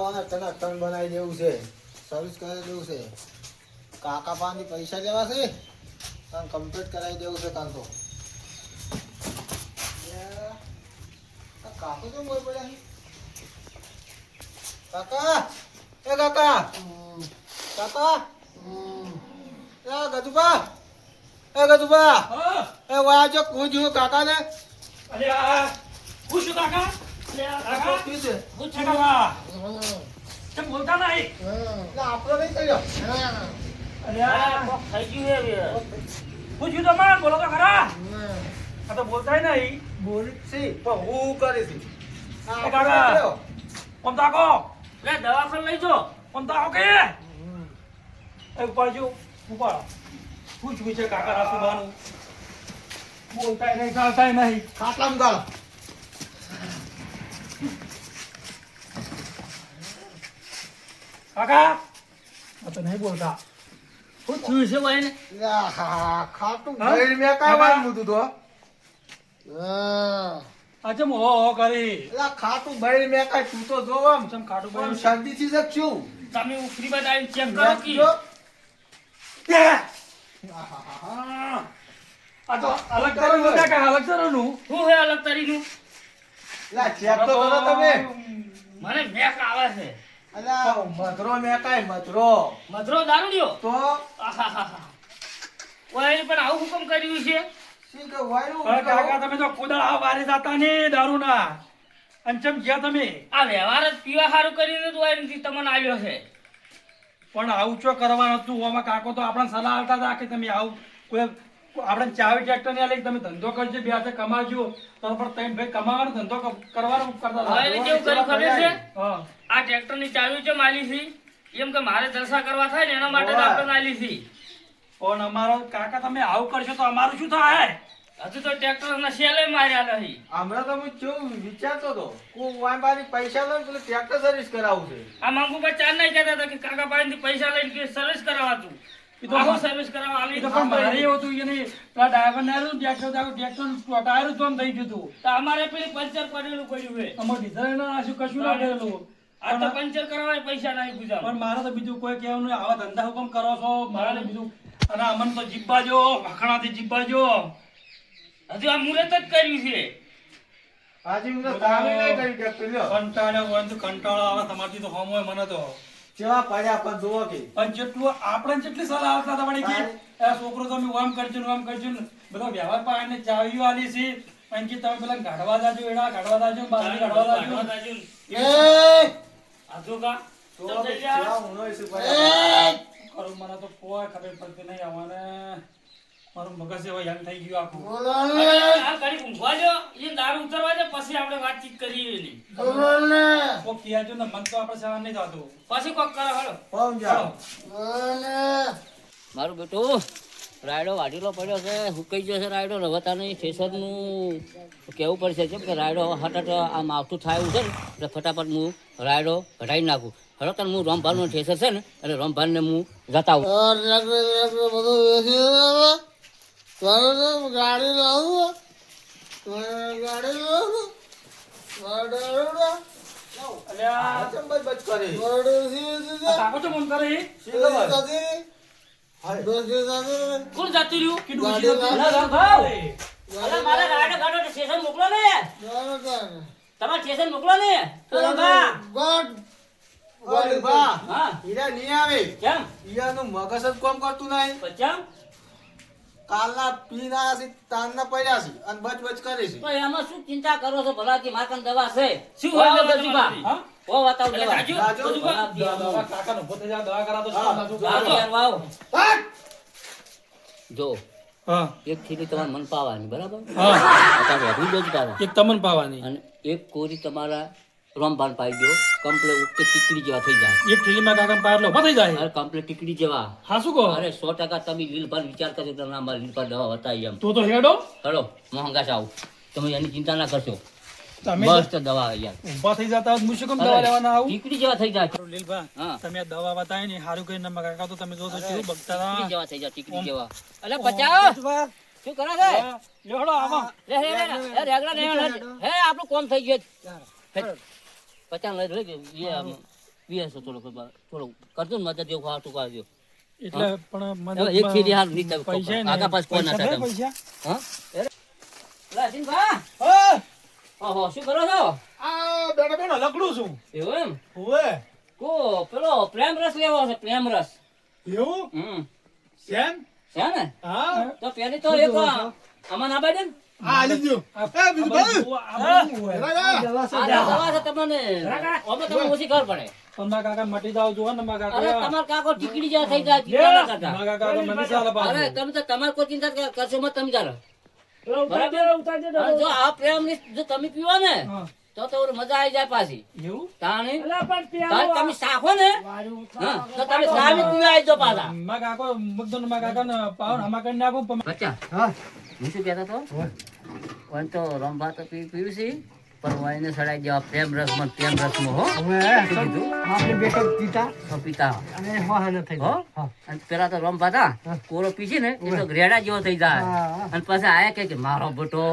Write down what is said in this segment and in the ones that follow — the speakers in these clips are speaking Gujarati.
દવાના તને ટન બનાવી દેવું છે, સર્વિસ કરાવી દેવું છે. કાકા પાસેથી પૈસા લેવા છે, તને કમ્પ્લીટ કરાવી દેવું છે કાં તો. કાકો કેમ બોલ પડ્યા? કાકા, એ કાકા, કાકા, એ ગજુબા, એ વાજો હું જોયું કાકા ને. અલ્યા હું છું કાકા? કાકા શું છે? હું છે કાકા? તમે બોલતા નહીં. આપણો નહીં કર્યો. અલ્યા થઈ ગયું હે હું છું તમાર બોલો તો ખરા. આ તો બોલતાય નહીં. બોલી છે પણ હું કરી છે. એ કાકા કોમ તાકો લે દવાખાને લઈ જો કોમ તાકો કે એ ઉપાડજો ઉપાડો પૂછ છે કાકા રાસુબાનું બોલતાય નહીં ચાલતાય નહીં. ખાટલામાં ગાળો. કાકા આ તો નહીં બોલતા શું થયું છે ભાઈ ને? ખાટું ગઈ મેં કાંઈ વાર મૂતું તો. આજે મોહો કરી એલા ખાટું બળી મેં કાંઈ તું તો જોવ આમ. ચમ ખાટું આમ બોલ શાંતિથી શકશું. તમે ઉખરી બતાવી ચેક કરો કે આ તો અલગ તરીનું છે કે અલગ તરીનું શું હે અલગ તરીનું? એલા ચેક તો કરો તમે. મને મેક આવે છે. એલા મધરો મેં કાંઈ મધરો મધરો દારૂડિયો તો ઓય પણ આવું હુકમ કર્યું છે. શી કે વાયુ કાકા તમે તો કુદળ આ વારે જાતા ને દારૂ ના અંચમ ગયા તમે આ વ્યવહાર જ પીવા સારું કરીને તો આઈ તમને આવ્યો છે. પણ આવું ચો કરવાનું હતું આમાં કાકો તો આપણને સલાહ આપતા હતા કે તમે આવું કોઈ આપણે ચાવી ટ્રેક્ટર ને લઈ તમે ધંધો કરજો બે હાથે કમાજો તો પણ તમે ભાઈ કમાવાનો ધંધો કરવાનો કરતા હતા. હવે કેવું કર્યું ખબર છે? હા આ ટ્રેક્ટર ની ચાવી છે માલી છે એમ કે મારે જલસા કરવા થાય ને એના માટે જ આપણે આલી છે. પણ અમારો કાકા તમે આવું કરશો તો અમારું શું થાય? હજુ તો ટ્રેક્ટર ના સેલે માર્યા નહીં. હમણાં તો હું કેવું વિચારતો હતો હું વાંબાની પૈસા લઉં પેલું ટ્રેક્ટર સર્વિસ કરાવું છે. આ મંગુ પર ચાર નહીં કહેતા હતા કે કાકા પાસેથી પૈસા લઈને કે સર્વિસ કરાવતું એ તો આવું સર્વિસ કરાવવા આલી તો પણ મારે એવું હતું એને પેલા ડ્રાઈવર ને આવ્યું ટ્રેક્ટર ટાયર જ આમ થઈ ગયું હતું. તો અમારે પેલી પંચર પડેલું પડ્યું છે. અમારે ડીઝલ ના નાખ્યું કશું ના કરેલું. આ તો પંચર કરાવવા પૈસા નહીં પૂછા. પણ મારે તો બીજું કોઈ કહેવાનું નહીં. આવા ધંધા હુકમ કરો છો મારે બીજું અને અમને તો જીબ્બા જો વખણાથી જીબ્બા જો હજુ આ મુહૂર્ત જ કર્યું છે. આજે હું તો તાવે નહીં કર્યું ટ્રેક્ટર લ્યો. કંટાળો હોય તો કંટાળો આવે તમારથી તો હોમ હોય મને તો. કેવા પડ્યા પણ જોવો કે પણ જેટલું આપણે જેટલી સલાહ આવતા હતા વળી કે આ છોકરો તમે આમ કરજો ને આમ કરજો ને બધા વ્યવહાર પર આને ચાવીઓ આલી છે અને કે તમે પેલા ગાઢવા જાજો એડા ગાઢવા જાજો બાજરી ગાઢવા જાજો એ હજુ કા તો કેવા ઊનો છે કરું મને તો કોઈ ખબર પડતી નહીં આવવાને મારું મગજ એવા યંગ થઈ ગયું આખું. બોલો આ ને ઘડી ઊંઘવા દો એ દારૂ ઉતરવા દે પછી આપણે વાતચીત કરીએ એની. બોલો ને કોક કહેજો ને મન તો આપણે સહન નહીં થતું. પછી કોક કરો હળો. પમ જાઓ. બોલો ને મારું બેટું રાયડો વાઢીલો પડ્યો છે હુકાઈ ગયો છે રાયડો રવતાની સ્ટેશનનું કહેવું પડશે કેમ કે રાયડો હઠ આમ આવતું થાય એવું છે ને એટલે ફટાફટ હું રાયડો કઢાવી નાખું. હવે તને હું રોમભાલનું ઠેસર છે ને એટલે રોમભાલને હું જતા આવું. બધું વેચી ગાડી લાવું ગાડી લાવું અલ્યા બચ કરે આ કાકો તો મન કરે કોણ જાતું રહ્યું? કે ડૂસી અલા રામભાવ! અલા મારે રાયડો ગાડો સ્ટેશન મોકલો ને તમારે સ્ટેશન મોકલો ને તો રામભા. હા હીરા નહીં આવે કેમ હીરાનું મગજ જ કામ કરતું નહીં. પચામ કાલના પીના છે તાનના પડ્યા છે અને બચ બચ કરે છે. તો એમાં શું ચિંતા કરો છો ભલા કે માકન દવા છે શું હોય હોય દવા ગજુભા? તમારી? હા ઓ બતાવ દવા રાજુ, રાજુ, બધું દવા કાકાનો ઉભો થઈ જા દવા કરાતો હા. ગાડી યાર વાવ. હટ! જો હા એક થેલી તમારે મન પાવાની બરાબર હા અત્યારે વધુ ડોઝ પાવા એક તમન પાવાની અને એક કોરી તમારા રોમભાન પાઈ દો કમ્પ્લેટ ઓકે ટીકડી જેવા થઈ જાય. એક થેલીમાં કાકા પાર લો થઈ જાય. અરે કમ્પ્લેટ ટીકડી જેવા. હા શું કહો અરે 100% તમે લીલભાન વિચાર કરજો તો ના મારી લીલભાન દવા બતાવી એમ. તો હેડો હલો મોહંગા સાવ તમે એની ચિંતા ના કરશો તમે મસ્ત દવા યાર ઊભા થઈ જતા હું શું કેમ દવા લેવાના આવું? ટીકડી જેવા થઈ જાય. લીલભા હા. તમે આ દવા બતાવી ને સારું કરીને કાકા તો તમે જો તો કેવું બગતા ટીકડી હતા. જેવા થઈ જાય ટીકડી જેવા. અલે પચાવ શું કરે છે? લેવડો આમાં લે હે રેગડા ને હે આપણું કોમ થઈ ગયું. પચાવ લઈ લે એ આમ પીએ છો થોડો કરજો ને મદદ જેવું ખાવા ટૂંકા દો એટલે પણ મને હવે એક ફેરી હાલ નહીં તમે પૈસા ને- આગા પાસ કોણ ના પૈસા થાય ખરા તમે? પૈસા? હા એલા અશ્વિનભા, હા ઓહો શું કરો છો આ બેટા બેનો લકડું છું એવું એમ ઓવે કો પેલો પ્રેમ રસ લેવો છે પ્રેમ રસ એવું શેન છે ને હા તો પેલી તો એક આમાં ના બાજે ને આ આલી દ્યો એ બીજું ભાઈ આ બધું હોય. રાગા આ દવા છે તમને અમે તમને ઓછી ખબર પડે પણ મારા કાકા મટી જાવ જો ને મારા અરે કાકા તમાર કાકો ટીકડી જેવા થઈ જાય ચિંતા ના કરતા મારા કાકા મને ચાલે પાછું. અરે તમે તો તમારે કોઈ ચિંતા કરશો મત તમે ચાલો અને જો આ પ્રેમ ની જો તમે પીવો ને હા. તો મજા આવી જાય પાછી એવું તાણી તમે સાખો ને હા, તો તમે સામી પીવા આવી જાઓ પાછા મારા કાકો મગદો ને મારા કાકા ને પાવન હમા કરી નાખું પણ બચ્ચા હા હું શું કહેતો તો પણ તો રંભા તો પીવું છે પણ વાઈને સડાઈ દેવા પ્રેમ રસમાં પ્રેમ રસમાં હો હવે શું કીધું આપણે બેટા પિતા તો પીતા અને વાહન થઈ હો અને પેલા તો રંભા હતા કોરો પીસી ને એ તો ગ્રેડા જેવો થઈ જાય હા. અને પછી આયા કે મારો બેટો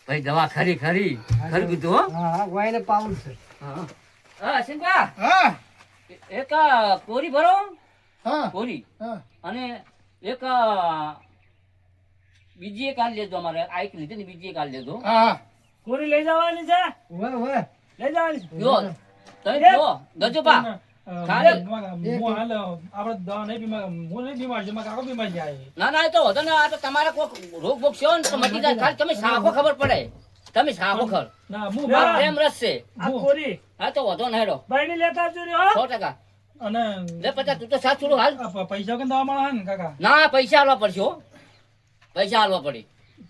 ભાઈ દવા ખરી ખરી ખરી કીધું હો હા વાયને પાઉલ છે હા હા સિંપા હા એક કોરી ભરો હા કોરી હા અને એક બીજી એક હાલ લેજો અમારે આ એક લીધી ને બીજી એક હાલ લેજો હા પૂરી લઈ જવાની છે ઓવે ઓવે લઈ જવાની છે. જો તમે જો ગજુપા ખાલી. હું હાલ આપણે દવા નહીં બીમાર હું નહીં બીમાર છું મારા કાકો બીમાર જાય ના ના એ તો વધો ને આ તો તમારે કોઈ રોગ બોગ છે ને તો મટી જાય ખાલી તમે સાખો ખબર પડે તમે સાખો ખર ના હું આ બા- પ્રેમ રસ છે આ પૂરી હા તો વધો ના હેડો ભાઈને લેતા આવજો રે, હો 100%. અને લે પચાસ તું તો સાત છોડું હાલ આ પૈસા કેમ દવા મળે ને કાકા ના પૈસા હાલવા પડશે હો પૈસા હાલવા પડે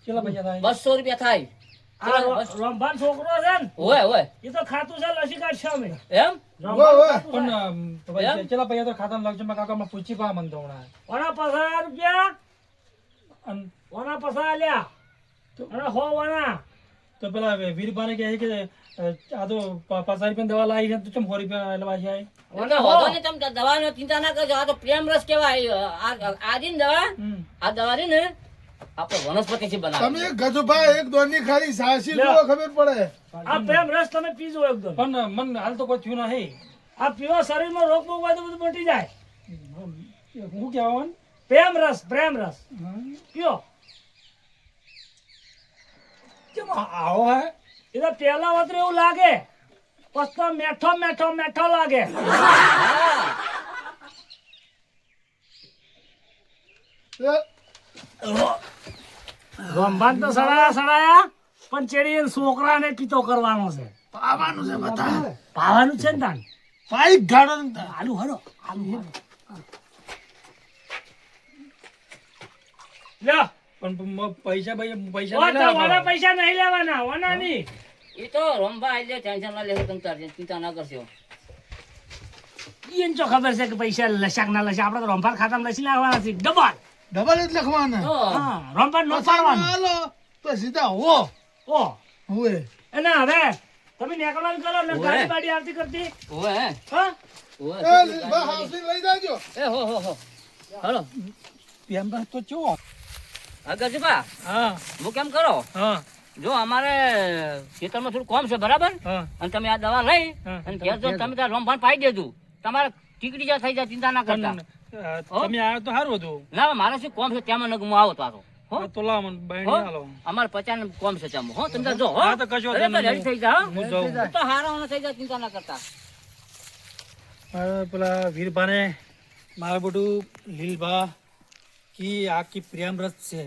કેટલા પૈસા થાય 200 રૂપિયા થાય આ રંભાન છોકરો છે ને ઓય ઓય એ તો ખાતું છે લસી કાઢશે અમે એમ રંભાન ઓય. ખાતું છે. પણ કેટલા પૈસા તો ખાતા લાગશે મારા કાકા માં પૂછી પા મને તો હમણાં. ઓના પસાર રૂપિયા અને ઓના પસાર આલ્યા અને હો ઓના તો પેલા વીરભાને કહે છે કે આ તો 50 રૂપિયા દવા લાવી છે તો ચમ 100 રૂપિયા લેવા છે એટલે વધો ને તમે દવાની ચિંતા ના કરજો આ તો પ્રેમ રસ કહેવાય આ દી દવા હમ. આ દવા રહી ને આપણે વનસ્પતિ થી બનાવે તમે ગજુભાઈ એક દોની ખાલી સાસી લો ખબર પડે આ પ્રેમ રસ તમે પીજો એકદમ પણ મને હાલ તો કોઈ થયું નહીં આ પીવા શરીરમાં રોગ બોગ હોય તો બધું મટી જાય હું કહેવાનું પ્રેમ રસ પીઓ કેમ આવો હે એ તો પેલા વતરે એવું લાગે પછી તો મેઠો મેઠો મેઠો લાગે રંભાન તો સડાયા પણ ચેડી છોકરાને પીતો કરવાનો છે પાવાનું છે બતા પાવાનું છે ને તાન પાઈપ ગાડો આલુ હરો આલુ લ્યો પણ પૈસા પૈસા ઓ નહીં તો લેવા વાના પડે. પૈસા નહીં લેવાના વાના નહીં એ તો રંભા એટલે ટેન્શન ના લેશો તમે તાર ચિંતા ના કરશો એને જો ખબર છે કે પૈસા લશાક ના લશે આપણે તો રંભાર ખાતામાં લસી નાખવાના છે ડબલ ડબલ જ લખવાના તો હા રંભાર નો પાડવાનું હાલો તો સીધા હો ઓ હુએ અને હવે તમે નેકળવાનું કરો ને ઓવે. ગાડી બાડી આવતી કરતી ઓવે હા ઓવે એ લીંબા હાંસી લઈ જાજો એ હો હાલો એમ તો ચેવો આગળ જપા હા હું કેમ કરો હા જો અમારે ખેતરમાં થોડું કોમ છે બરાબર હા અને તમે આ દવા લઈ હા. અને ઘેર જો તમે ત્યાં રમભાન પાઈ દેજો તમારે ટીકડી જ્યાં થઈ જાય ચિંતા ના કરતા પણ તમે આવ્યો તો સારું હતું ના મારે શું કોમ છે ત્યાં મને હું આવો પાછો હો તો લાવ મને હો બહેણી હાલો અમારે 50 ને કોમ છે ત્યાં હો તમે ત્યાં જો હો હા, તો કશો વાંધો બરાબર, નહીં. ready થઈ જા હું જાઉં. તો હારા થઈ જાય ચિંતા ના કરતા પેલા વીરભાને મારા બધું લીલભા કી આખી પ્રેમ રસ છે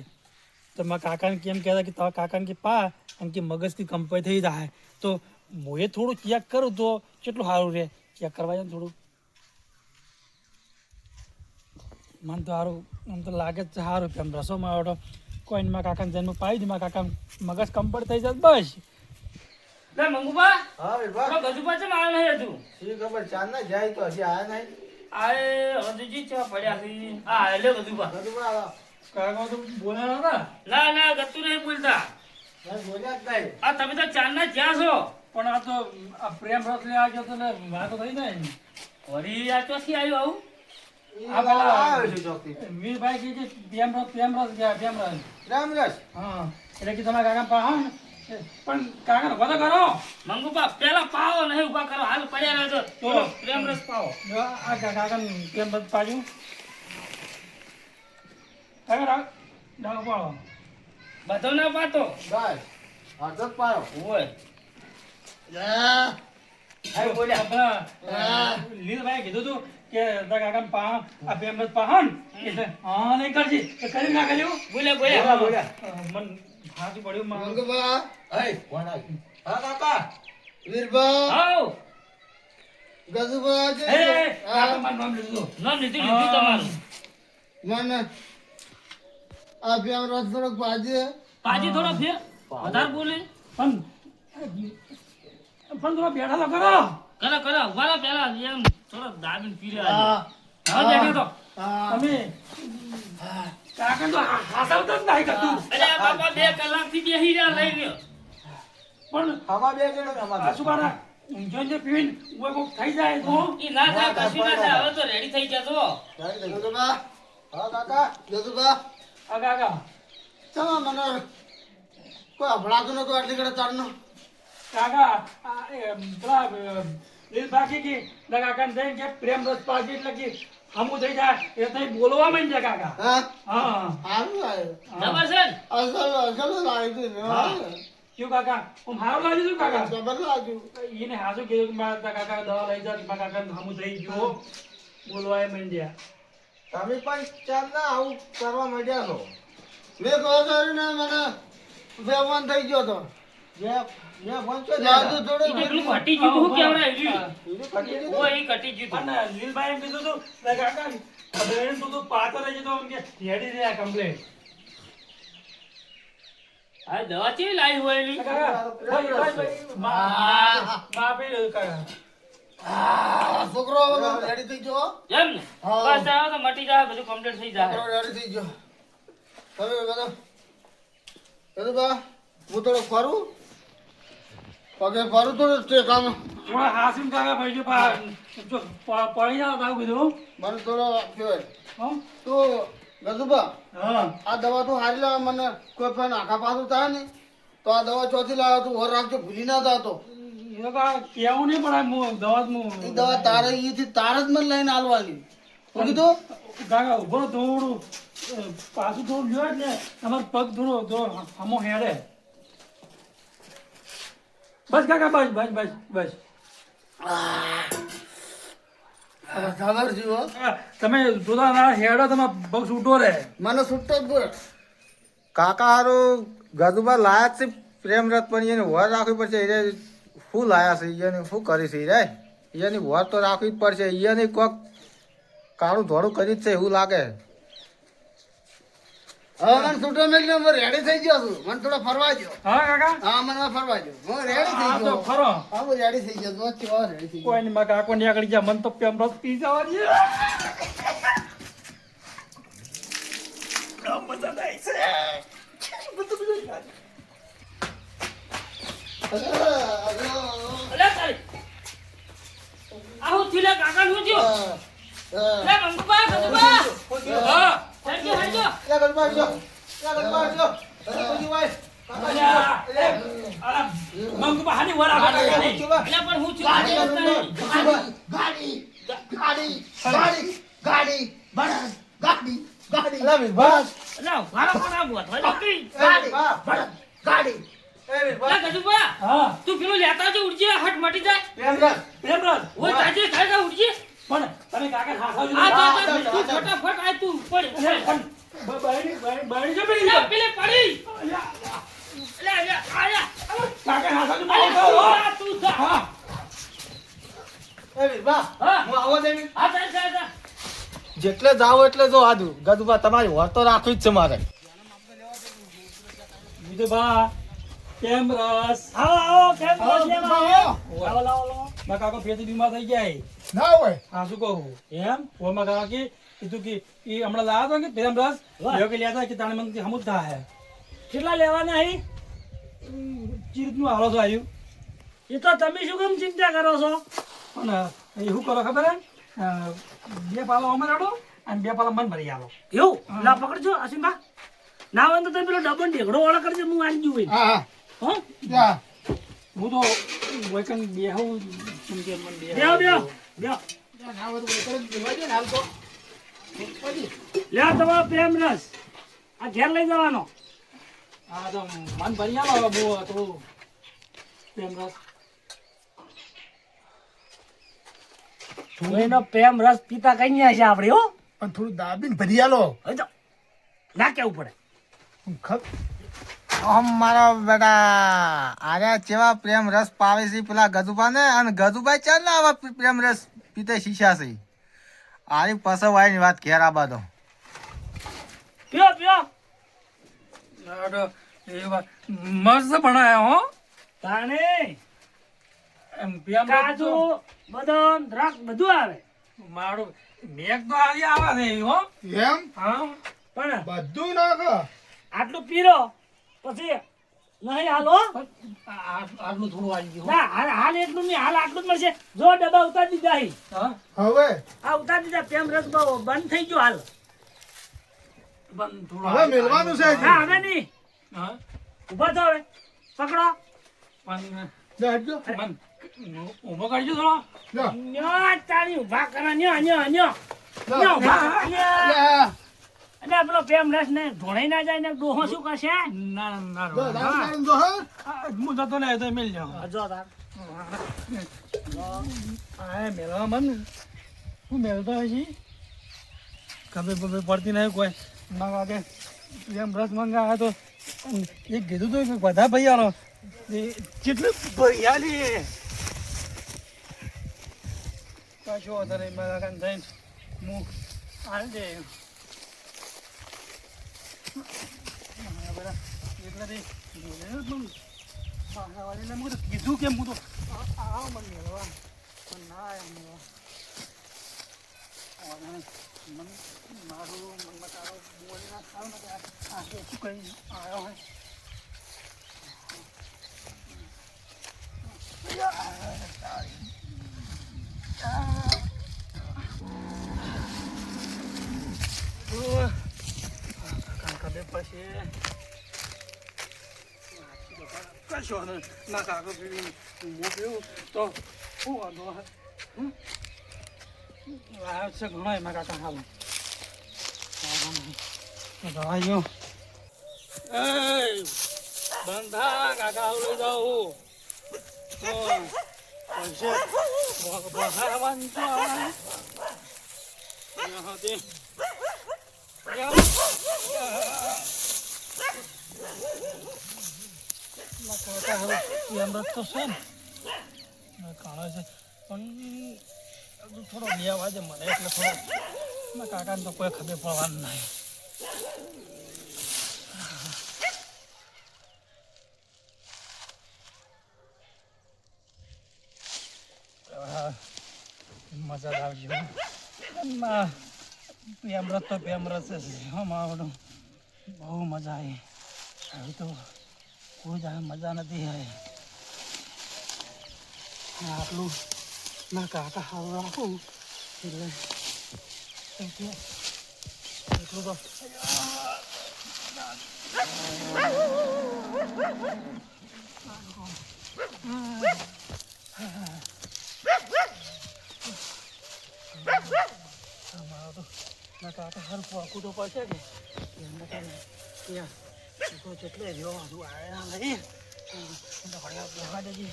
તો મારા કાકાને કેમ કહેતા કે તારા કાકાને કે પા અને કે મગજથી કંપાઈ થઈ જાય તો હું થોડું ચેક કરું તો કેટલું સારું રહે ચેક કરવા જાય ને થોડું મને તો સારું આમ તો લાગે જ છે સારું પ્રેમ રસોમાં આવડો કોઈને મારા કાકાને જન્મ પાડી દે મારા કાકા મગજ કંપડ થઈ જાય બસ લે મંગુબા હા વિભા તો ગજુબા ચમ આવ્યો નહીં હજુ શી ખબર ચાર ના જાય તો હજી આયા નહીં આ હજુજી ચા પડ્યા છે આ લે ગજુબા ગજુભા આવો કાકા તો બોલ્યા નતા ના ના ગતું નહીં બોલતા મેં બોલ્યા જ નહીં આ તમે તો ચાંદના જ્યાં છો પણ આ તો આ પ્રેમ રસ લેવા ગયો તો ને વાતો થઈ ને વળી આ ચોથી આવ્યું આવું આ પેલા આવ્યો છે ચોકથી વીરભાઈ કે પ્રેમ રસ ગયા પ્રેમ રસ રામ રસ હા એટલે કે તમારા કાકા પા હા ને પણ કાકા ઉભા તો કરો. મંગુપા પેલા પાવો નહીં ઉભા કરો હાલ પડ્યા રહેજો બોલો. પ્રેમ રસ પાવો જો આ કાકા કેમ બધું પાડ્યું કાકા ડાળો પાડો. બધો ના પાતો ગાય હાથ જ પાડો. ઓય આય બોલ્યા. લીલભાઈ કીધું તું કે તારા કાકાને પા આ પેમરસ પાહન એટલે હા નહીં કરજી એ કરી ના કર્યું. બોલે બોલ્યા, બોલે બોલ્યા. મન હાથું પડ્યું મારું. મંગુબા, હે કોણ આવ્યું? હા કાકા વીરબા, આવ ગજુબા છે. એ કાકા મારું નામ લીધું. નામ લીધું તમારું મને આ પ્યામ રસ થોડોક ભાજે. પાજી થોડો ફેર વધારે બોલે પણ થોડા બેઠા તો કરો. કરો કરો ઉભા પેલા એમ થોડો દાબીને પી હા, રહ્યા હા બેઠા તો હા. તમે કાકા તો હાસાવતો જ નહીં કરતું. અરે આ બાપા 2 કલાકથી બેહી રહ્યા લઈ ગયો પણ આમાં બે જણો ને આમાં બે. આસુબાના ઊંઝો જે પીવીને ઉભો કોક થઈ જાય તો ઈ ના થાય કશું ના થાય હવે તો રેડી થઈ જતો ગજુબા, હા કાકા ગજુબા, આ કાકા ચલો મને કોઈ અભડાતું નતું આટલી ઘડી તારનો. કાકા આ પેલા લીલભાઈ કે કાકાને જઈને કે પ્રેમ રસ પાજી એટલે કે હમું થઈ જાય એ થઈ બોલવા માંડ્યા કાકા. હા, હા સારું આવ્યું. જબર છે ને? અસલ લાગ્યું ને. શું કાકા હું હારું લાગ્યું છું કાકા. જબર લાગ્યું. એને હાજુ કીધું કે મારા કાકા દવા લઈ જા મારા કાકા હમું થઈ ગયું બોલવા માંડ્યા. તમે પણ ચાલના આવું કરવા માંડ્યા છો. મેં કહો કર્યું ને મને બેવાન થઈ ગયો તો. મેં ફોન કર્યો. જાદુ થોડું ઈ પેલું કટી ગયું તું, હું કેવડાય રહ્યું? બીજું કટી દીધું. ઓય, ઈ કટી ગયું તું. અને લીલભાઈ એમ કીધું તું કે કાકા બેન તું તો પાતો રહી જતો એમ કે રેડી રહ્યા કમ્પ્લેટ. આ દવા કેવી લાવી હોય એની? કાકા ભાઈ માપી રહ્યું કાકા. આ છોકરો હવે રેડી થઈ ગયો. એમ ને? હા. બસ આવો તો મટી જાય બધું કમ્પ્લીટ થઈ જાય છોકરો રેડી થઈ ગયો. હવે બધો બા હું થોડો ફરું પગે ફરું તો ટેકામાં. થોડા હાસીમ કાકા ભાઈ જો પડી જાવ તારું કીધું. મને થોડો કહેવાય હં? તો ગજુબા હા આ દવા તો હારી લાવે. મને કોઈ પણ આખા પાછું થાય ને તો આ દવા ચોથી લાવે તું ઓર રાખજો, ભૂલી ના જાતો. એ તો કાકા કેવું નહીં પડે હું દવા જ એ દવા તારે અહીંથી તારે જ મને લઈને આલવાની. શું કીધું? કાકા ઉભો થોડું પાછું થોડું લ્યો એટલે તમારો પગ થોડો હમો હેડે. બસ કાકા બસ બસ બસ બસ. હવે ખબર છે હો. તમે જોતા ના હેડો તમારો પગ છૂટો રહે. મને છૂટતો જ બોલ. કાકા હારું ગજુબા લાયા છે પ્રેમ રથ પણ એને વર રાખવી પડશે. એને શું લાયા છે એને શું કરી છે રે એની વર તો રાખવી જ પડશે. એને કોક કાળું ધોળું કરી જ છે એવું લાગે. હવે મને છૂટો મેળવી હું રેડી થઈ ગયો છું. મને થોડો ફરવા દો. હા કાકા હા મને ફરવા દો. હું રેડી થઈ આ તો ગયો. ખરો. હા હું રેડી થઈ ગયો. હું કેવો રેડી થઈ ગયો. કોઈ નહીં મારા કાકો ને આગળ જા મને તો પેમરસ પી જવાની. મજા થાય છે. અલે તારી આવું થયું લે કાકા નું થયું લે મંગુબા ગજુબા હા હેડજો હેડજો લે ગલબા આવજો. લે ગલબા આવજો. પછી ભાઈ. મંગુબા હાની વર આગળ કાકાની. એટલે પણ હું થયું ગાડી ગાડી ગાડી ગાડી બળદ ગાડી ગાડી. લે વિભાસ. એટલે મારો કોણ આ બોધવા નોકરી ગાડી બળદ ગાડી. લે ગજુબા હા તું પેલું લેતા જો ઉડજે હટ મટી જાય પ્રેમરસ. પેમરસ. ઓય તાજે ખાય ઉડજે પણ તમે કાકા હાથા આ જોડે જા તું ફટાફટ આ તું ઉપર બાળી જો લે પેલી પેલે પડી લે લે આયા કાકા હાથા જોડે અલે બોલો. તું જા હા એ વિભાસ. હા હું આવો દે. આ જા જા જા જેટલે જાઓ એટલે જો આદુ ગજુબા તમારી વર તો રાખવી જ છે મારે. બીજો બા પેમરસ. આવો કેમ આવો લાવો મારા કાકો ફેરથી બીમાર થઈ ગયા. ના હોય. હા શું કહું એમ ઓ મારા કાકા કે કીધું કે એ હમણાં લાવ્યો હતો કે પેમરસ લ્યો કે લેતા કે તાણે મને હમું થાય. કેટલા લેવાના અહીં? ચીરનું હાલો તો આવ્યું. એ તો તમે શું કેમ ચિંતા કરો છો? પણ એ શું કરો ખબર હે બે પાલો અમારે આડો અને બે પાલા મન ભરી આલો. એવું લા પકડજો આસિમબા. ના હોય તો તમે પેલો ડબલ ઢેકડો વાળા કરજો હું આવી ગયું હોય. હા હા. હો જા. હું તો વૈકન બેહું ચમકે મને બેહો બેહો બેહો ના હોય તો બોલ કરે, જોવા દે ને હાલ તો. લ્યો તમારો પ્રેમ રસ આ ઘેર લઈ જવાનો હા તો મન ભરી આવો બહુ થોડું પ્રેમ રસ એનો પ્રેમ રસ પીતા કઈ નહીં છે આપણે હો પણ થોડું દાબીને ભરી આલો. હવે તો ના કેવું પડે આમ મારા બેટા આર્યા જેવા પ્રેમ રસ પાવે છે પેલા ગજુબા ને અને ગજુભાઈ ચાલ ને આવા પ્રેમ રસ પીતે શીશા છે આરી પસવાય ની વાત ઘેર આ બધો પીઓ પીઓ મસ્ત બનાયા હો તાણે એમ પ્રેમ રસ કાજુ તો બદામ દ્રાક્ષ બધું આવે મારું મેઘ તો આજે આવે છે હો એમ હા પણ બધું નાખ. આટલું પીરો પછી નહીં હાલો આટલું થોડું આવી ગયું ના હાલ એટલું નહીં હાલ આટલું જ મળશે જો ડબ્બા ઉતારી દીધા અહીં. હા હવે આ ઉતારી દીધા પ્રેમ રસ બહુ બંધ થઈ ગયો હાલ પણ થોડું હવે મેળવાનું છે હજી. ના હવે નહીં હા ઉભા થો હવે પકડો પણ જા, હટજો. મન ઊભો કરજો થોડો જા. ન્યો તારી ઉભા કરો ન્યો ન્યો ન્યો જા. ન્યો ઉભા કરો, ન્યો. જા. અને પેલો પ્રેમ રસ ને ઢોળાઈ ના જાય ને ડોહો શું કરશે ના ના જો, ના દારૂ પાડીને જો, હા. હું જતો ને તો મિલ જાઉં જો તાર હા મેળવા મન હું મેળતો હજી ખબર બબર પડતી નહીં કોઈ મંગાવે એમ રસ મંગાવે તો એક કીધું તો કે બધા ભાઈ આલો કેટલું ભૈયાલી પાછો વધારે મારા કાન થઈને હું હાલ દે કીધું કે હું તો આવો મને મેળવા પણ ના આવ્યા મેળવા મારું મનમાં તારો બોલી ના થાવ ને કે આ શું કઈ આવ્યો હોય કાકા પછી કશો ના કાકા પીવી હું પીવું તો શું વાંધો હોય લાયો છે ઘણો એમાં કાકા હાલ દવાઈઓ બંધા કાકા આવું લઈ જાઉં પૈસે બહારવાનું તો તો છે ને કાળો છે પણ થોડો લેવા છે મને એટલે થોડો મારા કાકાને તો કોઈ ખબર પડવાનું નહીં મજા આવજો પ્રેમરસ તો પ્રેમરસ છે મારું બહુ મજા આવી હવે તો કોઈ જાણે મજા નથી આવી આટલું ના કાકા સારું રાખું એટલે એટલું તો મારો તો ના કાકા સારું પોકું તો પડશે કે એમને ત્યાં તો જેટલે રહ્યો હજુ આવ્યા નહીં ઘડિયા બેવા દેજે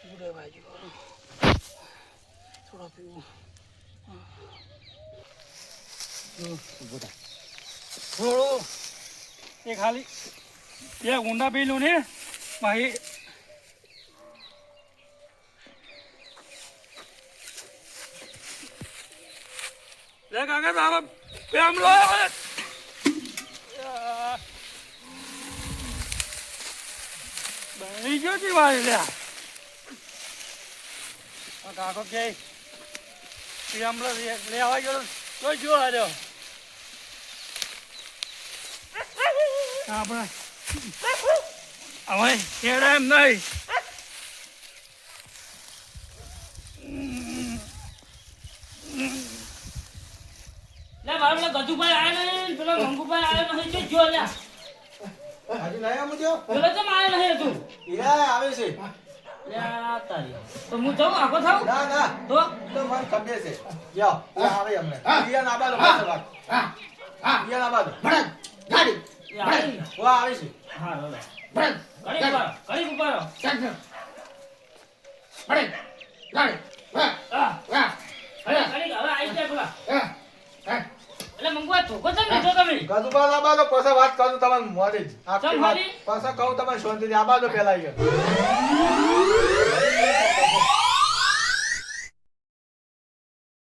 ઉડે બાજુ થોડો પીવું થોડું એ ખાલી એ ઊંડા પીલું ને ભાઈ લે કાકા તારો પ્રેમ લો બની ગયો છે મારી લ્યા કાકો કે પ્રેમ લેવા ગયો તો જો આવ્યો આપણે હવે કેડા એમ નહીં લે મારા પેલા ગજુભાઈ આયા ને પેલા મંગુભાઈ આયા નહીં જો લ્યા હજુ નહીં આવું જો પેલો ચમ આયો નહીં તું હીરા આવે છે લ્યા તારી તો હું જાઉં આખો થાઉં ના ના તો તો મને ખબર છે યો આવે અમને ઈયા ના બાલો પાછો વાત ઈયા ના બાલો ભડક ગાડી એ આવી ને. ઓ આવે છે હા રોડો ભડક ઘડીક ઉભા રહો ભડક ગાડી વાહ હા વાહ ઘડીક હવે આઈ જાય પેલા હા હા એટલે મંગવા ધોકો ચમ લીધો તમે ગજુબા ના બાલો પછી વાત કરું તમને મોડે જ આખી ચમ વાત મોડી? પાછા કહું તમે શાંતિથી આ બાલો પેલા અહીંયા